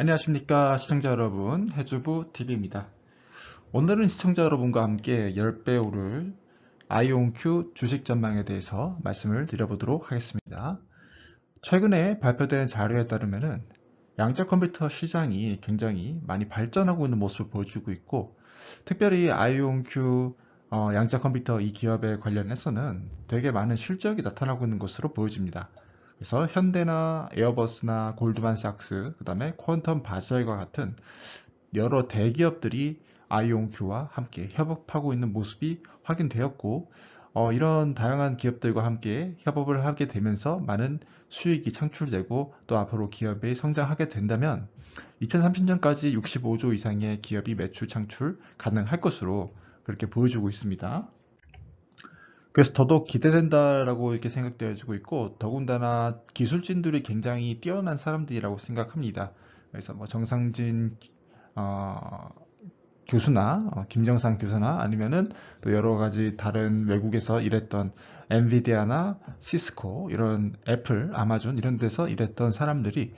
안녕하십니까 시청자 여러분, 해주부 TV입니다. 오늘은 시청자 여러분과 함께 10배 오를 아이온큐 주식 전망에 대해서 말씀을 드려보도록 하겠습니다. 최근에 발표된 자료에 따르면 양자 컴퓨터 시장이 굉장히 많이 발전하고 있는 모습을 보여주고 있고, 특별히 아이온큐 양자 컴퓨터 이 기업에 관련해서는 되게 많은 실적이 나타나고 있는 것으로 보여집니다. 그래서 현대나 에어버스나 골드만삭스, 그 다음에 퀀텀 바젤과 같은 여러 대기업들이 아이온큐와 함께 협업하고 있는 모습이 확인되었고, 이런 다양한 기업들과 함께 협업을 하게 되면서 많은 수익이 창출되고 또 앞으로 기업이 성장하게 된다면 2030년까지 65조 이상의 기업이 매출 창출 가능할 것으로 그렇게 보여주고 있습니다. 그래서 더더욱 기대된다라고 이렇게 생각되어지고 있고, 더군다나 기술진들이 굉장히 뛰어난 사람들이라고 생각합니다. 그래서 뭐 정상진 어, 교수나 김정상 교수나 아니면은 또 여러 가지 다른 외국에서 일했던 엔비디아나 시스코, 이런 애플, 아마존 이런 데서 일했던 사람들이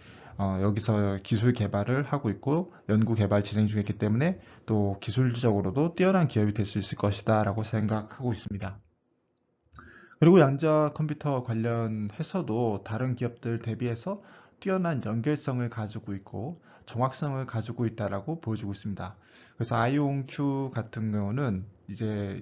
여기서 기술 개발을 하고 있고 연구 개발 진행 중에 있기 때문에 또 기술적으로도 뛰어난 기업이 될 수 있을 것이다 라고 생각하고 있습니다. 그리고 양자 컴퓨터 관련해서도 다른 기업들 대비해서 뛰어난 연결성을 가지고 있고 정확성을 가지고 있다라고 보여주고 있습니다. 그래서 아이온큐 같은 경우는 이제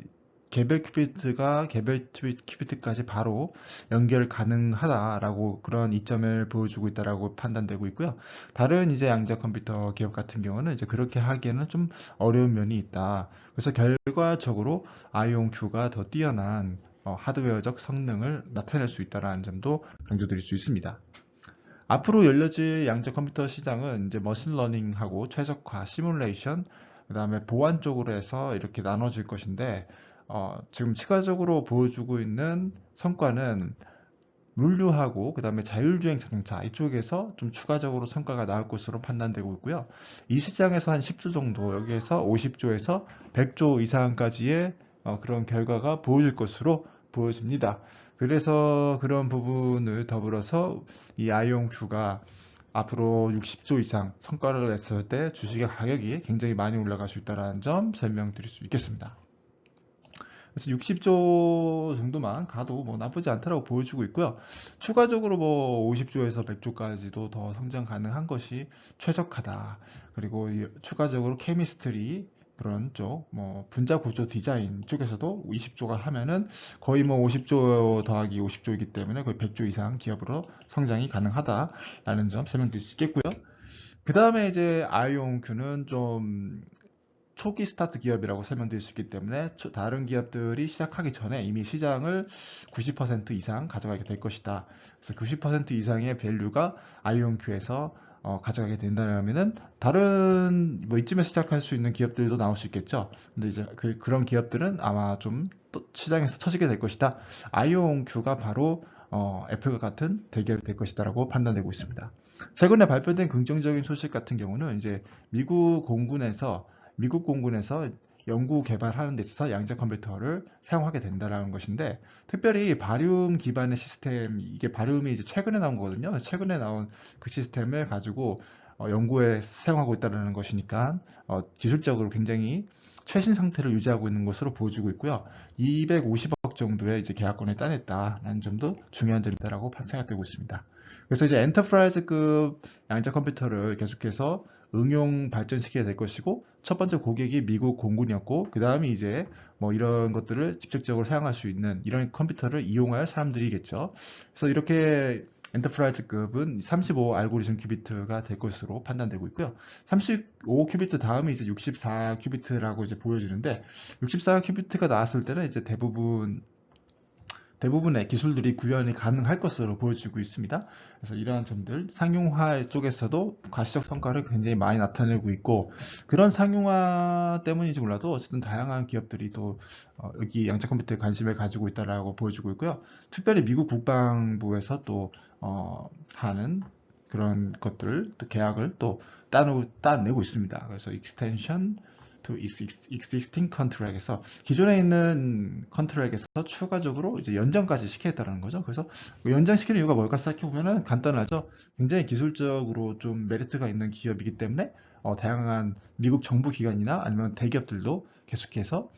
개별 큐비트가 개별 큐비트까지 바로 연결 가능하다라고 그런 이점을 보여주고 있다라고 판단되고 있고요. 다른 이제 양자 컴퓨터 기업 같은 경우는 이제 그렇게 하기에는 좀 어려운 면이 있다. 그래서 결과적으로 아이온큐가 더 뛰어난 하드웨어적 성능을 나타낼 수 있다는 점도 강조드릴 수 있습니다. 앞으로 열려질 양자 컴퓨터 시장은 이제 머신러닝하고 최적화, 시뮬레이션, 그 다음에 보안 쪽으로 해서 이렇게 나눠질 것인데, 지금 추가적으로 보여주고 있는 성과는 물류하고 그 다음에 자율주행 자동차 이쪽에서 좀 추가적으로 성과가 나올 것으로 판단되고 있고요. 이 시장에서 한 10조 정도, 여기에서 50조에서 100조 이상까지의 그런 결과가 보여질 것으로 보여집니다. 그래서 그런 부분을 더불어서 이 아이온큐가 앞으로 60조 이상 성과를 냈을 때 주식의 가격이 굉장히 많이 올라갈 수 있다는 점 설명드릴 수 있겠습니다. 그래서 60조 정도만 가도 뭐 나쁘지 않다라고 보여주고 있고요. 추가적으로 뭐 50조에서 100조까지도 더 성장 가능한 것이 최적화다. 그리고 추가적으로 케미스트리 그런 쪽, 뭐 분자 구조 디자인 쪽에서도 20조가 하면은 거의 뭐 50조 더하기 50조이기 때문에 거의 100조 이상 기업으로 성장이 가능하다라는 점 설명드릴 수 있겠고요. 그 다음에 이제 아이온큐는 좀 초기 스타트 기업이라고 설명드릴 수 있기 때문에 다른 기업들이 시작하기 전에 이미 시장을 90% 이상 가져가게 될 것이다. 그래서 90% 이상의 밸류가 아이온큐에서 가져가게 된다면은 다른 뭐 이쯤에 시작할 수 있는 기업들도 나올 수 있겠죠. 근데 이제 그런 기업들은 아마 좀 또 시장에서 처지게 될 것이다. 아이온큐가 바로 애플과 같은 대기업이 될 것이다라고 판단되고 있습니다. 최근에 발표된 긍정적인 소식 같은 경우는 이제 미국 공군에서 연구 개발하는 데 있어서 양자 컴퓨터를 사용하게 된다는 것인데, 특별히 바륨 기반의 시스템, 이게 바륨이 이제 최근에 나온 거거든요. 최근에 나온 그 시스템을 가지고 연구에 사용하고 있다는 것이니까 기술적으로 굉장히 최신 상태를 유지하고 있는 것으로 보여지고 있고요. 250억 정도의 이제 계약권을 따냈다라는 점도 중요한 점이다라고 생각되고 있습니다. 그래서 이제 엔터프라이즈급 양자 컴퓨터를 계속해서 응용 발전시켜야 될 것이고, 첫 번째 고객이 미국 공군이었고, 그 다음에 이제 뭐 이런 것들을 직접적으로 사용할 수 있는 이런 컴퓨터를 이용할 사람들이겠죠. 그래서 이렇게 엔터프라이즈급은 35 알고리즘 큐비트가 될 것으로 판단되고 있고요. 35 큐비트 다음이 이제 64 큐비트라고 이제 보여지는데, 64 큐비트가 나왔을 때는 이제 대부분의 기술들이 구현이 가능할 것으로 보여지고 있습니다. 그래서 이러한 점들, 상용화 쪽에서도 가시적 성과를 굉장히 많이 나타내고 있고, 그런 상용화 때문인지 몰라도 어쨌든 다양한 기업들이 또 여기 양자 컴퓨터에 관심을 가지고 있다라고 보여지고 있고요. 특별히 미국 국방부에서 또 하는 그런 것들을 또 계약을 또 따내고 있습니다. 그래서 익스텐션 to existing contract에서 기존에 있는 컨트랙에서 추가적으로 이제 연장까지 시키겠다는 거죠. 그래서 연장시키는 이유가 뭘까 생각해보면은 간단하죠. 굉장히 기술적으로 좀 메리트가 있는 기업이기 때문에 다양한 미국 정부 기관이나 아니면 대기업들도 계속해서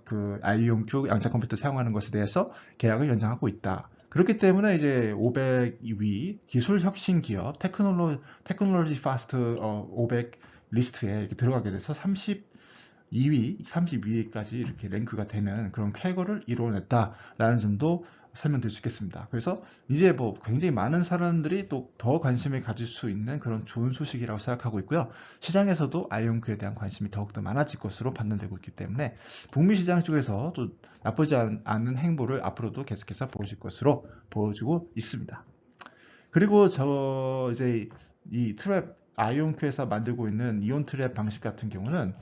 그 아이온큐 양자 컴퓨터 사용하는 것에 대해서 계약을 연장하고 있다. 그렇기 때문에 이제 500위 기술 혁신 기업 테크놀로지 파스트 500 리스트에 이렇게 들어가게 돼서 32위까지 이렇게 랭크가 되는 그런 쾌거를 이뤄냈다라는 점도 설명드릴 수 있겠습니다. 그래서 이제 뭐 굉장히 많은 사람들이 또 더 관심을 가질 수 있는 그런 좋은 소식이라고 생각하고 있고요. 시장에서도 아이온큐에 대한 관심이 더욱더 많아질 것으로 판단되고 있기 때문에 북미 시장 쪽에서 또 나쁘지 않은 행보를 앞으로도 계속해서 보여줄 것으로 보여주고 있습니다. 그리고 저 이제 이 트랩 아이온큐에서 만들고 있는 이온 트랩 방식 같은 경우는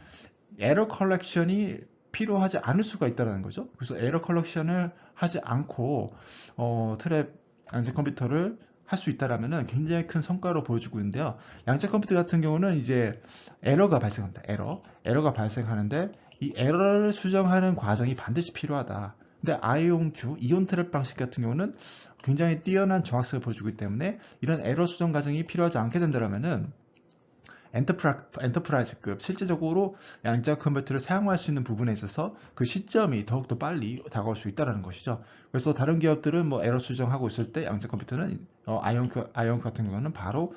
에러 컬렉션이 필요하지 않을 수가 있다는 거죠. 그래서 에러 컬렉션을 하지 않고 트랩 양자 컴퓨터를 할 수 있다라면은 굉장히 큰 성과로 보여주고 있는데요. 양자 컴퓨터 같은 경우는 이제 에러가 발생합니다. 에러가 발생하는데 이 에러를 수정하는 과정이 반드시 필요하다. 근데 아이온큐 이온 트랩 방식 같은 경우는 굉장히 뛰어난 정확성을 보여주기 때문에 이런 에러 수정 과정이 필요하지 않게 된다면은 엔터프라이즈급 실제적으로 양자 컴퓨터를 사용할 수 있는 부분에 있어서 그 시점이 더욱더 빨리 다가올 수 있다는 것이죠. 그래서 다른 기업들은 뭐 에러 수정하고 있을 때 양자 컴퓨터는 아이온 같은 경우는 바로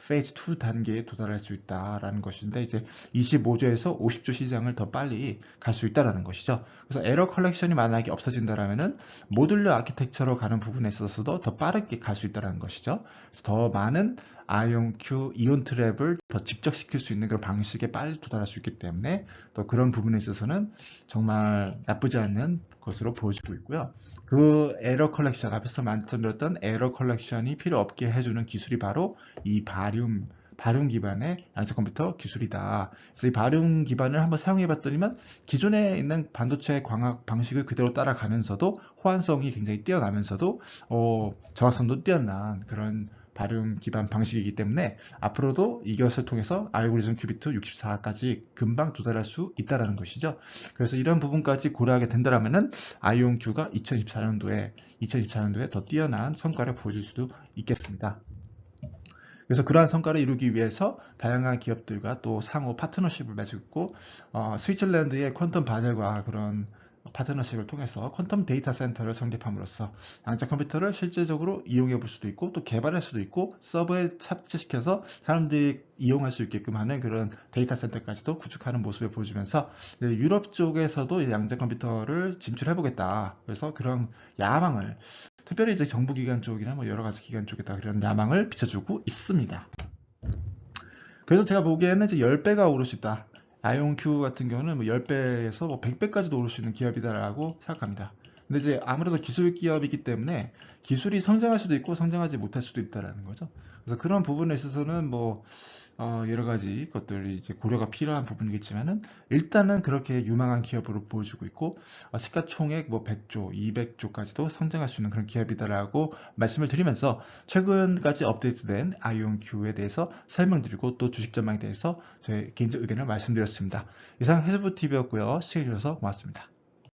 페이즈 2 단계에 도달할 수 있다라는 것인데 이제 25조에서 50조 시장을 더 빨리 갈 수 있다라는 것이죠. 그래서 에러 컬렉션이 만약에 없어진다라면은 모듈러 아키텍처로 가는 부분에 있어서도 더 빠르게 갈 수 있다는 것이죠. 그래서 더 많은 아이온큐 이온 트랩을 더 집적시킬 수 있는 그런 방식에 빨리 도달할 수 있기 때문에 또 그런 부분에 있어서는 정말 나쁘지 않은 것으로 보여지고 있고요. 그 에러 컬렉션, 앞에서 말씀드렸던 에러 컬렉션이 필요 없게 해주는 기술이 바로 이 바륨 기반의 양자 컴퓨터 기술이다. 그래서 이 바륨 기반을 한번 사용해 봤더니만 기존에 있는 반도체 광학 방식을 그대로 따라가면서도 호환성이 굉장히 뛰어나면서도 정확성도 뛰어난 그런 바륨 기반 방식이기 때문에 앞으로도 이것을 통해서 알고리즘 큐비트 64까지 금방 도달할 수 있다는 것이죠. 그래서 이런 부분까지 고려하게 된다면은 아이온큐가 2024년도에 더 뛰어난 성과를 보여줄 수도 있겠습니다. 그래서 그러한 성과를 이루기 위해서 다양한 기업들과 또 상호 파트너십을 맺고 스위tzerland의 퀀텀 바젤과 그런 파트너십을 통해서 퀀텀 데이터 센터를 성립함으로써 양자 컴퓨터를 실제적으로 이용해 볼 수도 있고 또 개발할 수도 있고 서버에 탑재시켜서 사람들이 이용할 수 있게끔 하는 그런 데이터 센터까지도 구축하는 모습을 보여주면서 유럽 쪽에서도 양자 컴퓨터를 진출해 보겠다. 그래서 그런 야망을 특별히 이제 정부기관 쪽이나 뭐 여러 가지 기관 쪽에다 그런 야망을 비춰주고 있습니다. 그래서 제가 보기에는 이제 10배가 오를 수 있다. 아이온큐 같은 경우는 뭐 10배에서 뭐 100배까지도 오를 수 있는 기업이다라고 생각합니다. 근데 이제 아무래도 기술 기업이기 때문에 기술이 성장할 수도 있고 성장하지 못할 수도 있다라는 거죠. 그래서 그런 부분에 있어서는 뭐 여러 가지 것들이 이제 고려가 필요한 부분이겠지만은 일단은 그렇게 유망한 기업으로 보여주고 있고 시가총액 뭐 100조, 200조까지도 성장할 수 있는 그런 기업이다라고 말씀을 드리면서 최근까지 업데이트된 아이온큐에 대해서 설명드리고 또 주식 전망에 대해서 저의 개인적 의견을 말씀드렸습니다. 이상 해수부 TV였고요. 시청해주셔서 고맙습니다.